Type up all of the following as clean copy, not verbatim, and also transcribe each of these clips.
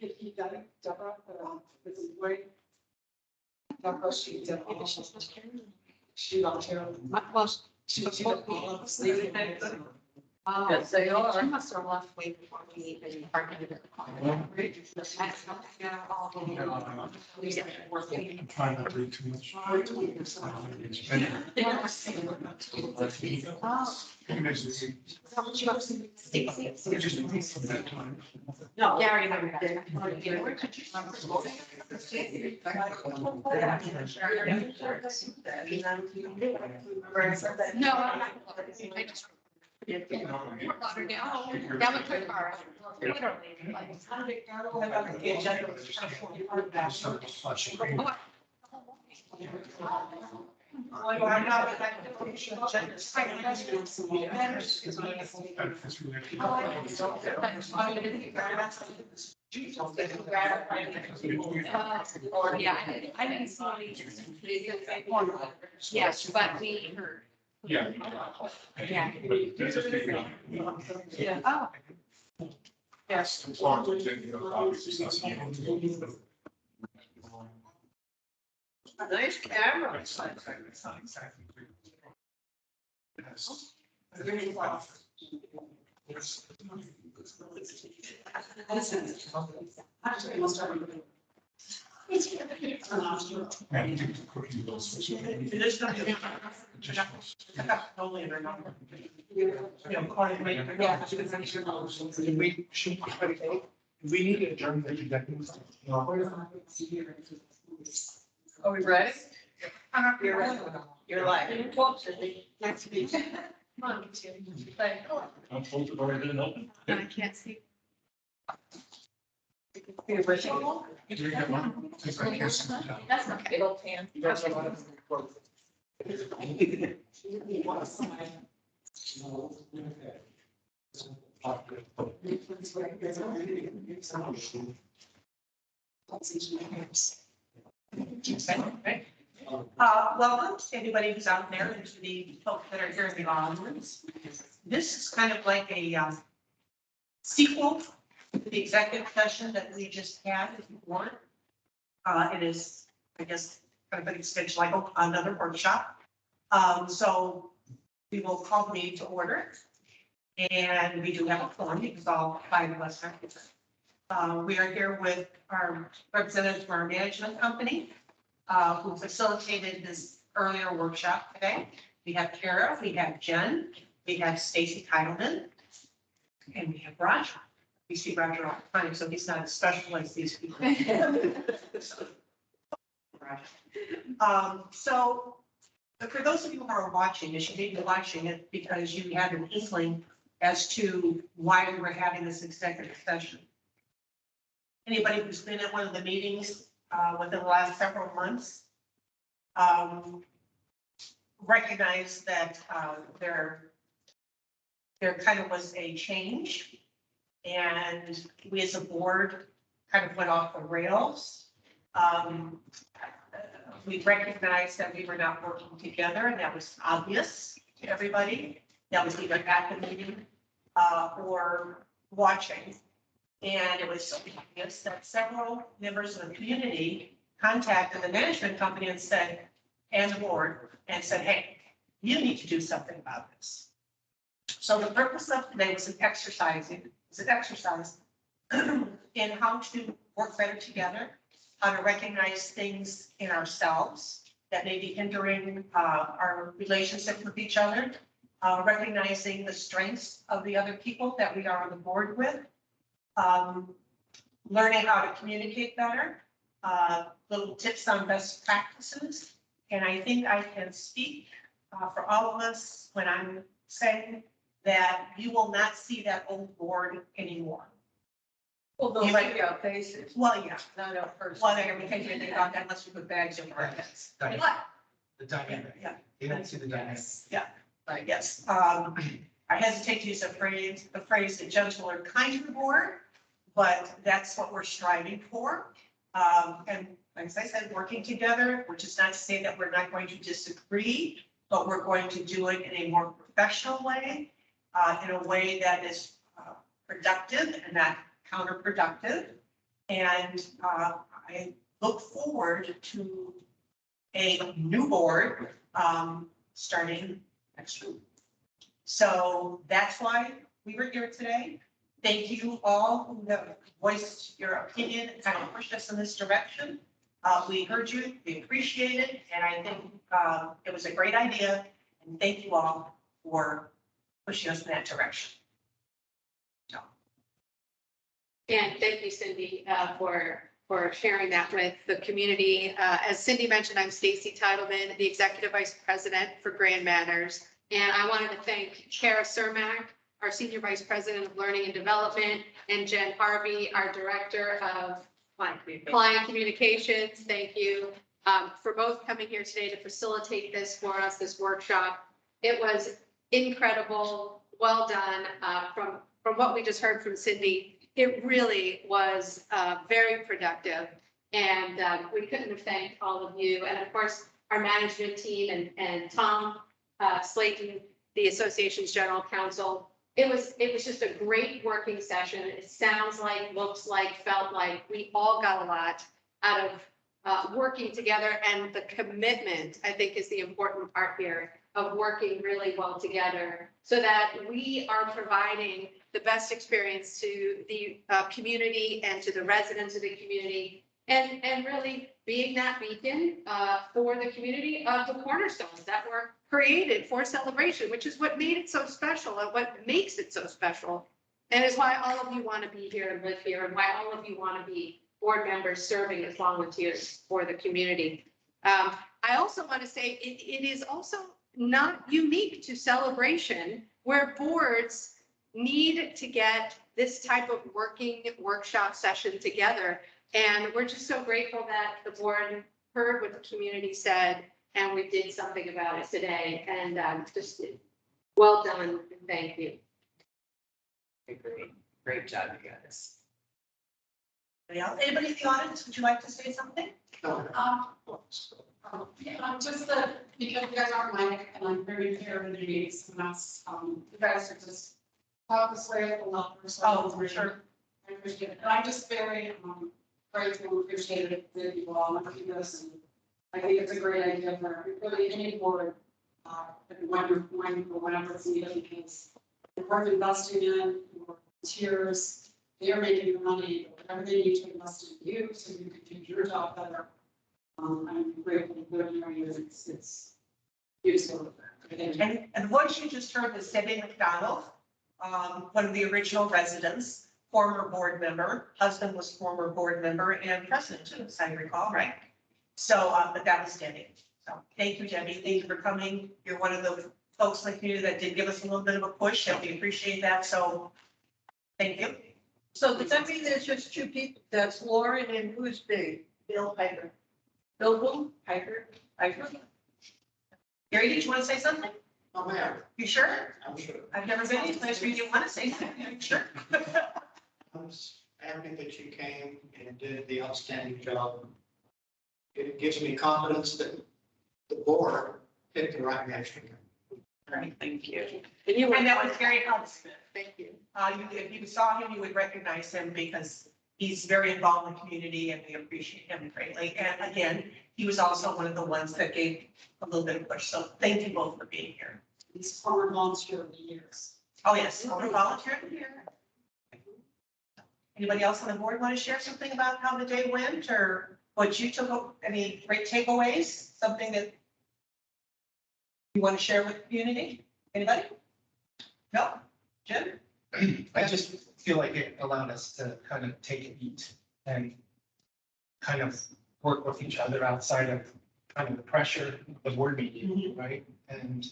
If you got it, Deborah, this is where. Deborah, she did. She don't care. Well, She Yes, they are. she must have left way before we even started. I'm trying not to read too much. No. Yeah, I remember that. No, I just. Fort Lauderdale, that was my car, literally, like. Yeah, I didn't see any. Yes, but we heard. Yeah. Yeah. Yeah. Oh. Yes. As long as we didn't, you know, obviously it's not- Nice camera. It's not exactly. Yes. And you can cookie those. We need to adjourn the executive. Are we ready? You're ready. You're like. Next week. Come on. I'm supposed to already been open. I can't see. The original. You get one? Since I can't see that. That's okay. It'll pan. You guys have one? Welcome to anybody who's out there and to the folks that are here in the audience. This is kind of like a sequel to the executive session that we just had before. It is, I guess, kind of an extension like another workshop. So we will call the meeting to order. And we do have a forum because all five of us are here. We are here with our representatives from our management company, who facilitated this earlier workshop today. We have Kara, we have Jen, we have Stacy Titleman, and we have Roger. We see Roger all the time, so he's not as special as these people. So for those of you who are watching this, you may be watching it because you had an inkling as to why we were having this executive session. Anybody who's been at one of the meetings within the last several months recognize that there kind of was a change, and we as a board kind of went off the rails. We recognized that we were not working together, and that was obvious to everybody. That was either at the meeting or watching. And it was so obvious that several members of the community contacted the management company and said, and the board, and said, hey, you need to do something about this. So the purpose of today was an exercise in how to work better together, how to recognize things in ourselves that may be hindering our relationship with each other, recognizing the strengths of the other people that we are on the board with, learning how to communicate better, little tips on best practices. And I think I can speak for all of us when I'm saying that you will not see that old board anymore. Well, they'll write your faces. Well, yeah. Not our person. Well, they're gonna be taking it out unless we put bags over our heads. Right. But, The dynamic. yeah, They don't see the dynamic. I guess. I hesitate to use the phrase that gentle or kind to the board, but that's what we're striving for. And like I said, working together, which is not to say that we're not going to disagree, but we're going to do it in a more professional way, in a way that is productive and not counterproductive. And I look forward to a new board starting next week. So that's why we were here today. Thank you all who have voiced your opinion and kind of pushed us in this direction. We heard you, we appreciate it, and I think it was a great idea. And thank you all for pushing us in that direction. And thank you, Cindy, for sharing that with the community. As Cindy mentioned, I'm Stacy Titleman, the Executive Vice President for Grand Manners. And I wanted to thank Kara Cermak, our Senior Vice President of Learning and Development, and Jen Harvey, our Director of Client Communications. Thank you for both coming here today to facilitate this for us, this workshop. It was incredible, well done. From what we just heard from Cindy, it really was very productive, and we couldn't have thanked all of you. And of course, our management team and Tom Slayton, the association's general counsel. It was just a great working session. It sounds like, looks like, felt like we all got a lot out of working together, and the commitment, I think, is the important part here of working really well together so that we are providing the best experience to the community and to the residents of the community, and really being that beacon for the community of the cornerstones that were created for celebration, which is what made it so special and what makes it so special. And is why all of you want to be here and live here, and why all of you want to be board members serving as volunteers for the community. I also want to say it is also not unique to celebration where boards need to get this type of working workshop session together. And we're just so grateful that the board heard what the community said, and we did something about it today. And just well done, and thank you. Great job, you guys. Anybody in the audience, would you like to say something? Yeah, just that, because you guys aren't Mike, and I'm very fair in the meetings, and that's, you guys are just talk this way at the level. Oh, for sure. I appreciate it, and I'm just very, grateful and appreciative that you all do this, and I think it's a great idea for really any board, whenever it's needed, because the work invested in, your volunteers, they're making the money, whatever they need to invest in you, so you can do your job better. I'm grateful for you. It's useful. And the voice you just heard was Debbie McDonald, one of the original residents, former board member, husband was former board member and president too, as I recall, right? So, but that was Debbie. So thank you, Debbie. Thank you for coming. You're one of the folks in the community that did give us a little bit of a push, and we appreciate that. So thank you. So does that mean there's just two people? That's Lauren and who's big? Bill Piper. Bill Boone? Piper. Gary, did you want to say something? Oh, man, You sure? I'm sure. I've never been any place where you didn't want to say something. Are you sure? I'm happy that you came and did the outstanding job. It gives me confidence that the board picked the right measure. All right, thank you. And And that was Gary Huntsman. Thank you. If you saw him, you would recognize him because he's very involved in the community and we appreciate him greatly. And again, he was also one of the ones that gave a little bit of push. So thank you both for being here. He's former volunteer of the years. Oh, yes, former volunteer of the year. Anybody else on the board want to share something about how the day went or what you took, any great takeaways? Something that you want to share with the community? Anybody? No? Jim? I just feel like it allowed us to kind of take a beat and kind of work with each other outside of kind of the pressure of the board meeting, right? And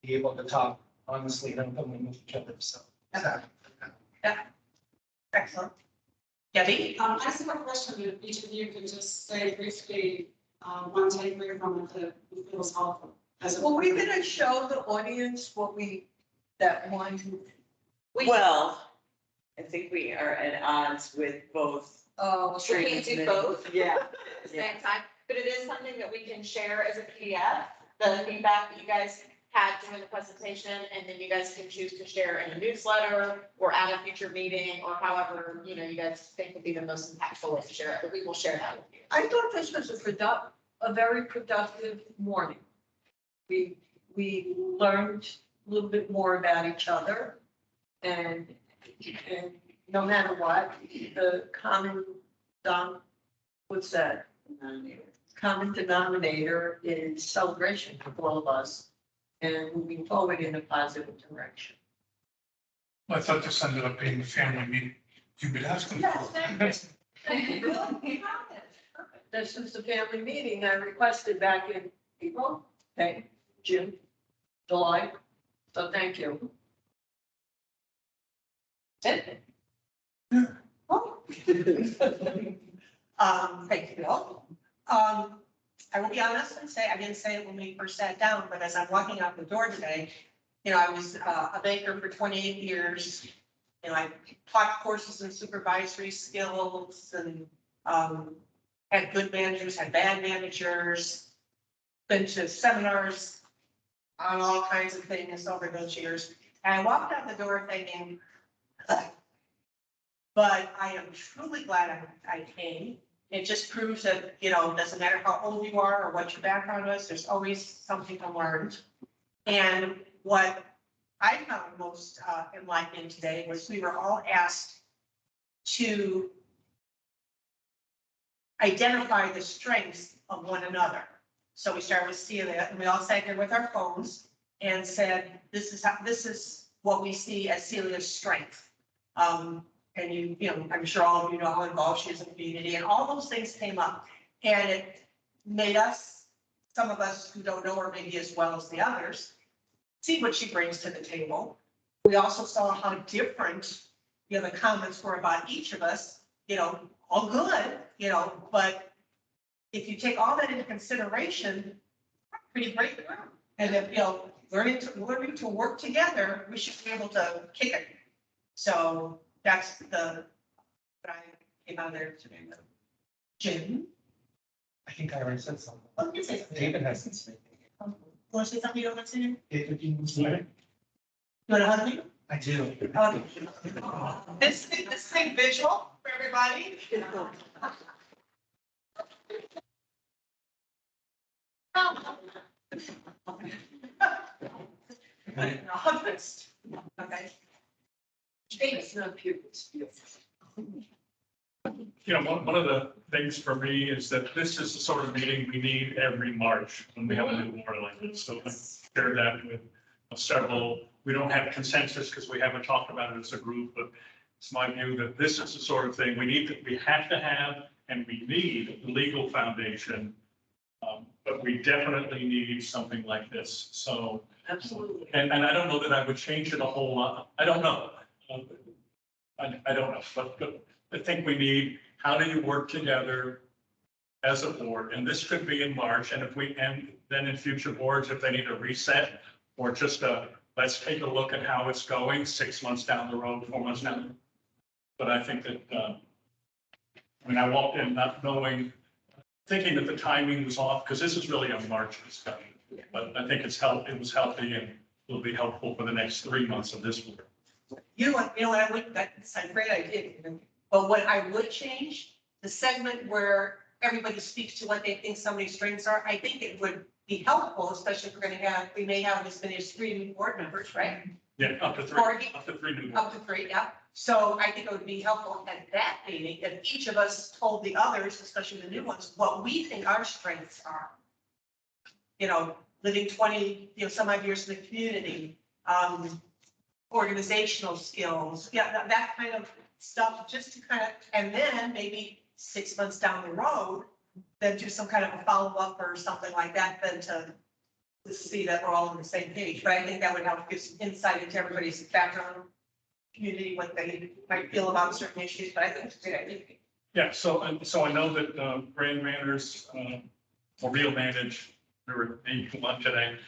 be able to talk honestly and openly with each other, so. Excellent. Debbie? I just have a question, if each of you could just say briefly, one takeaway from it that you feel was helpful. As a Well, we're gonna show the audience what that one. Well, I think we are at odds with both. Oh, We can't do both Yeah. at the same time, but it is something that we can share as a PDF, the feedback that you guys had during the presentation, and then you guys can choose to share in a newsletter or at a future meeting, or however, you guys think would be the most impactful way to share it, but we will share that with you. I thought this was a very productive morning. We learned a little bit more about each other, and no matter what, the what's that? Common denominator is celebration for all of us and moving forward in a positive direction. I thought this ended up being the family meeting. You've been asking. Yes, thank you. This is the family meeting I requested back in April, May, June, July, so thank you. Thank you, Bill. I will be honest and say, I didn't say it when we first sat down, but as I'm walking out the door today, I was a banker for 28 years. I taught courses in supervisory skills and had good managers, had bad managers, been to seminars on all kinds of things over those years. And I walked out the door thinking, ugh. But I am truly glad I came. It just proves that, it doesn't matter how old you are or what your background was, there's always something to learn. And what I found most enlightening today was we were all asked to identify the strengths of one another. So we started with Celia, and we all sat here with our phones and said, this is what we see as Celia's strength. And I'm sure all of you know how involved she is in the community, and all those things came up. And it made us, some of us who don't know her maybe as well as the others, see what she brings to the table. We also saw how different, the comments were about each of us, all good, but if you take all that into consideration, pretty great group. And if, learning to work together, we should be able to kick it. So that's what I came out there today. Jim? I think I already said something. Oh, you say something. David hasn't said anything. Want to say something you don't want to say? David, you want to say? You want to hug me? I do. This thing visual for everybody. Hug this. Okay. It's not cute, it's beautiful. One of the things for me is that this is the sort of meeting we need every March when we have a new board like this. So I share that with several. We don't have consensus because we haven't talked about it as a group, but it's my view that this is the sort of thing we have to have, and we need a legal foundation. But we definitely need something like this. So, Absolutely. and I don't know that I would change it a whole lot. I don't know. I don't know, but I think we need, how do you work together as a board? And this could be in March, and then in future boards, if they need a reset or just let's take a look at how it's going 6 months down the road, 4 months down. But I think that, I walked in not knowing, thinking that the timing was off, because this is really a March discussion. But I think it was healthy and will be helpful for the next 3 months of this board. You know what I would, that's a great idea. But what I would change, the segment where everybody speaks to what they think somebody's strengths are, I think it would be helpful, especially if we may have as many as 3 new board members, right? Yeah, up to three, Or- up to three new. Up to 3, yeah. So I think it would be helpful at that meeting if each of us told the others, especially the new ones, what we think our strengths are. Living 20, some odd years in the community, organizational skills, that kind of stuff, just to kind of, and then maybe 6 months down the road, then do some kind of a follow-up or something like that, then to see that we're all on the same page. But I think that would help give some insight into everybody's background, community, what they might feel about certain issues, but I think it's a great idea. Yeah, so I know that Grand Manners, or Real Manage, there were 8 today.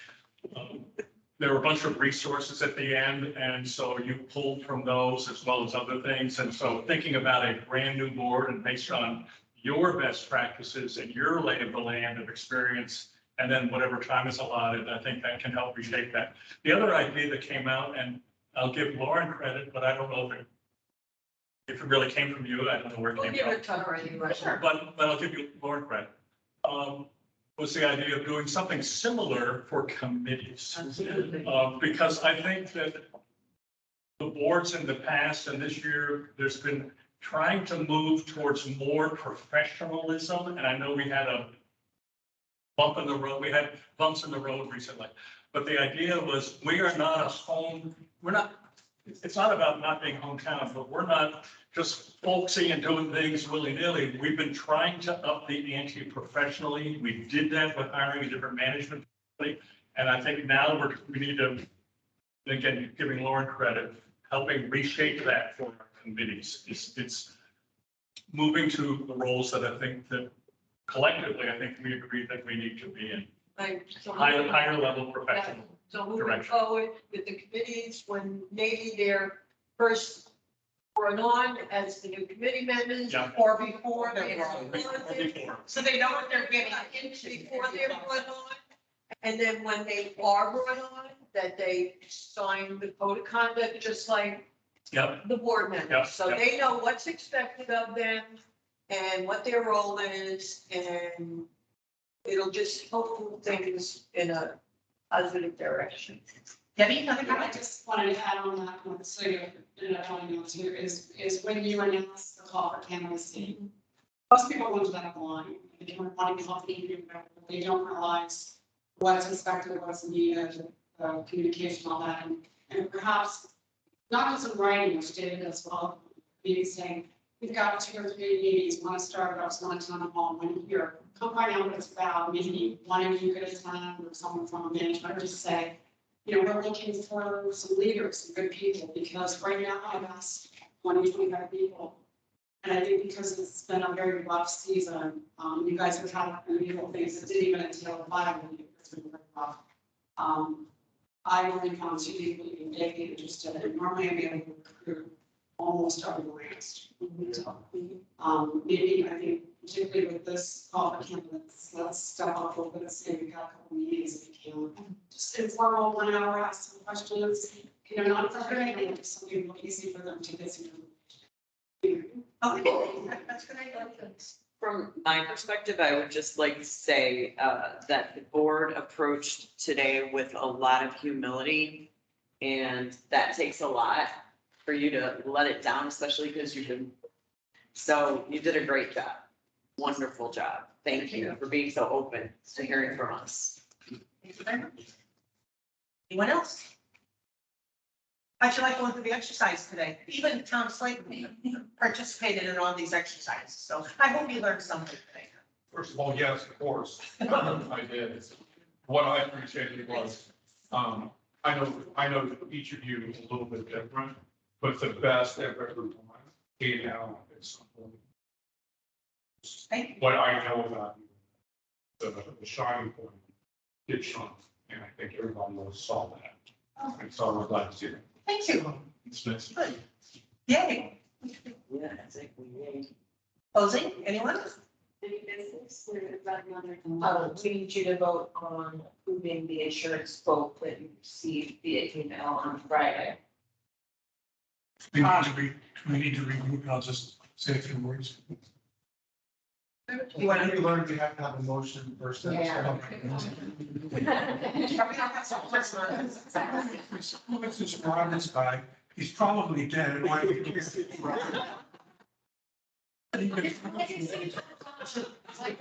There were a bunch of resources at the end, and so you pulled from those as well as other things. And so thinking about a brand new board and based on your best practices and your lay of the land of experience and then whatever time is allotted, I think that can help reshape that. The other idea that came out, and I'll give Lauren credit, but I don't know if it really came from you, I don't know where it We'll came give from. it to her anyway. But I'll give you Lauren credit. Was the idea of doing something similar for committees. Absolutely. Because I think that the boards in the past and this year, there's been trying to move towards more professionalism. And I know we had a bump in the road, we had bumps in the road recently. But the idea was, we are not a home, we're not, it's not about not being hometown, but we're not just folksy and doing things willy-nilly. We've been trying to up the ante professionally. We did that with hiring a different management. And I think now we need to, again, giving Lauren credit, helping reshape that for our committees. It's moving to the roles that I think that collectively, I think we agree that we need to be in. Higher level professional. So moving direction. forward with the committees, when maybe they're first brought on as the new committee members. Yeah. Or before they're Before wrong. Before. So they know what they're getting into. Before they're brought on, and then when they are brought on, that they sign the code of conduct, just like Yep, the board members. Yep, So yep. they know what's expected of them and what their role is, and it'll just help move things in a positive direction. Debbie, another I comment? just wanted to add on that, one, so you're not only knows here, is when you announce the call for candidacy, most people go into that blind, they don't want to be healthy, they don't realize what's expected, what's needed, communication, all that, and perhaps not just in writing, which David does well, maybe saying, we've got 2 or 3 meetings, one at Starbucks, one at town hall, one here, come find out what it's about, maybe one of you could attend, or someone from management, or just say, you know, we're looking for some leaders, some good people, because right now I've asked 20, 25 people. And I think because it's been a very rough season, you guys have had unusual things that didn't even entail a fire, it's been very rough. I only found 2 people even vaguely interested, and normally I'd be able to recruit almost everyone else. Maybe I think particularly with this call for candidates, let's step up a little bit and say we've got a couple meetings if you can. Just informal 1 hour, ask some questions, you know, not for anything, just something real easy for them to get some information. Okay, that's good idea. From my perspective, I would just like to say that the board approached today with a lot of humility. And that takes a lot for you to let it down, especially because you've been, so you did a great job. Wonderful job. Thank you for being so open to hearing from us. Thank you very much. Anyone else? How'd you like going through the exercise today? Even Tom Slayton participated in all these exercises, so I hope you learned something today. First of all, yes, of course, I did. What I appreciated was, I know each of you is a little bit different, but the best I've ever done came out at some point. Thank you. What I know about you, the shining point did shine, and I think everybody else saw that. And so I was glad to see it. Thank you. It's nice. Good. Yay. Yeah, I think we. Posing, anyone? Any business or is that another? We need you to vote on approving the insurance quote that you received via email on Friday. we need to regroup, I'll just say a few words. You want When to? you learn, you have to have a motion first. What's this Ron, this guy? He's probably dead, and why would you?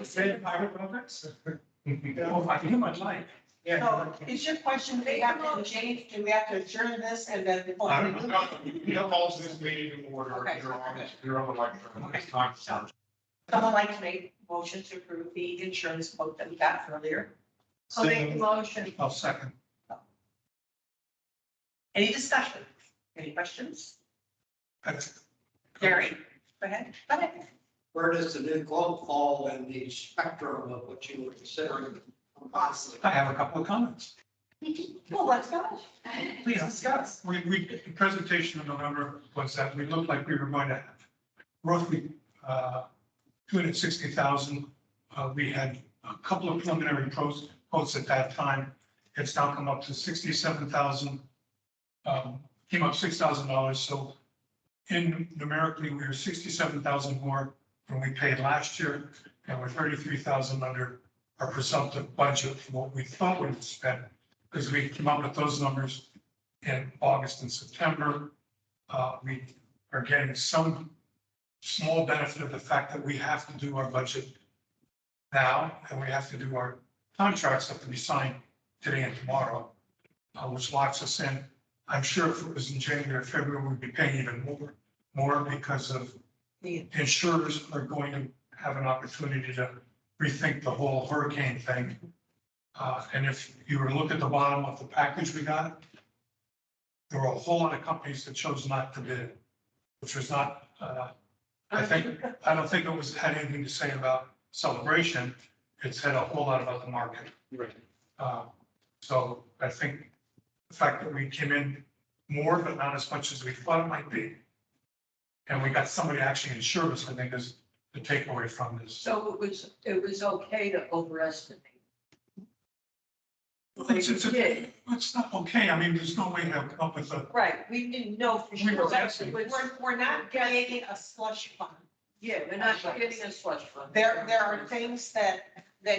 Vampire products? Oh, I him, I'd like. So is your question, do we have to change, do we have to adjourn this and then? I don't know, you have all this meeting in order, Okay. you're on the right track. It's time to start. Someone like to make a motion to approve the insurance quote that we got earlier. I'll make the motion. I'll second. Any discussion? Any questions? Gary, go ahead. Go ahead. Where does the new quote fall in the spectrum of what you were considering? Possibly. I have a couple of comments. Well, let's go. Please discuss. The presentation in November was that we looked like we were going to have roughly 260,000. We had a couple of preliminary quotes at that time. It's now come up to 67,000, came up $6,000. So numerically, we are 67,000 more than we paid last year, and we're 33,000 under our presumptive budget for what we thought we would spend, because we came up with those numbers in August and September. We are getting some small benefit of the fact that we have to do our budget now, and we have to do our contracts have to be signed today and tomorrow, which locks us in. I'm sure if it was in January or February, we'd be paying even more because of the insurers are going to have an opportunity to rethink the whole hurricane thing. And if you were to look at the bottom of the package we got, there were a whole lot of companies that chose not to bid, which was not, I don't think it had anything to say about Celebration. It said a whole lot about the market. Right. So I think the fact that we came in more, but not as much as we thought it might be, and we got somebody actually insured us, I think is the takeaway from this. So it was okay to overestimate. It's not okay. I mean, there's no way to come up with a, Right, we didn't know for We sure. were That's guessing. what- We're not creating a slush fund. Yeah, we're not getting a slush fund. There are things that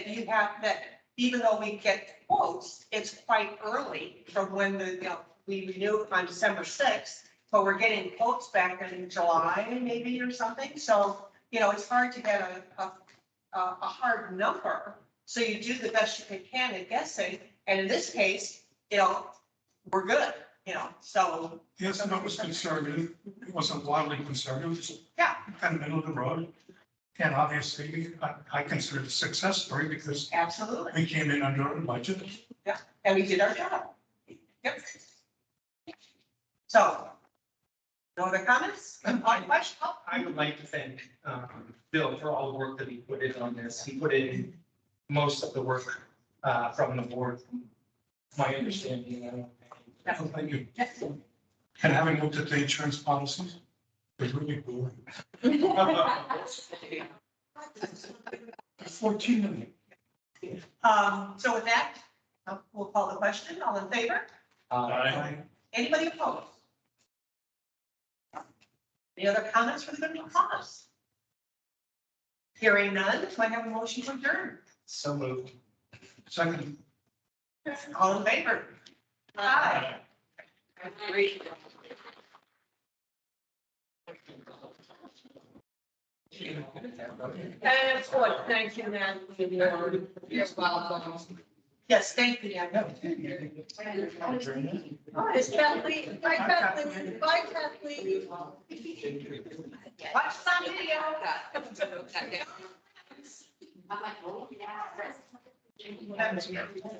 you have, that even though we get quotes, it's quite early from when we renew on December 6th, but we're getting quotes back in July maybe or something. So, it's hard to get a hard number. So you do the best you can at guessing. And in this case, we're good, so. yes, no, it was conservative. It wasn't wildly conservative. It was Yeah. kind of middle of the road. And obviously, I consider it a success story because Absolutely. we came in under our budget. And we did our job. Yep. So, no other comments? On question? I would like to thank Bill for all the work that he put in on this. He put in most of the work from the board, from my understanding. Thank you. And having looked at the insurance policies, it's really boring. 14 of them. So with that, we'll call the question. All in favor? Anybody opposed? Any other comments for the good of the cause? Hearing none, do I have a motion to adjourn? So moved. Second. All in favor? Aye. Great. And of course, thank you, man, for your, Yes, thank you, Daniel. It's Kathleen, bye Kathleen, bye Kathleen. Watch that video.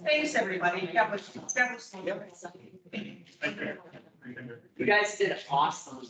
Thanks, everybody. That was. Thank you. You guys did awesome.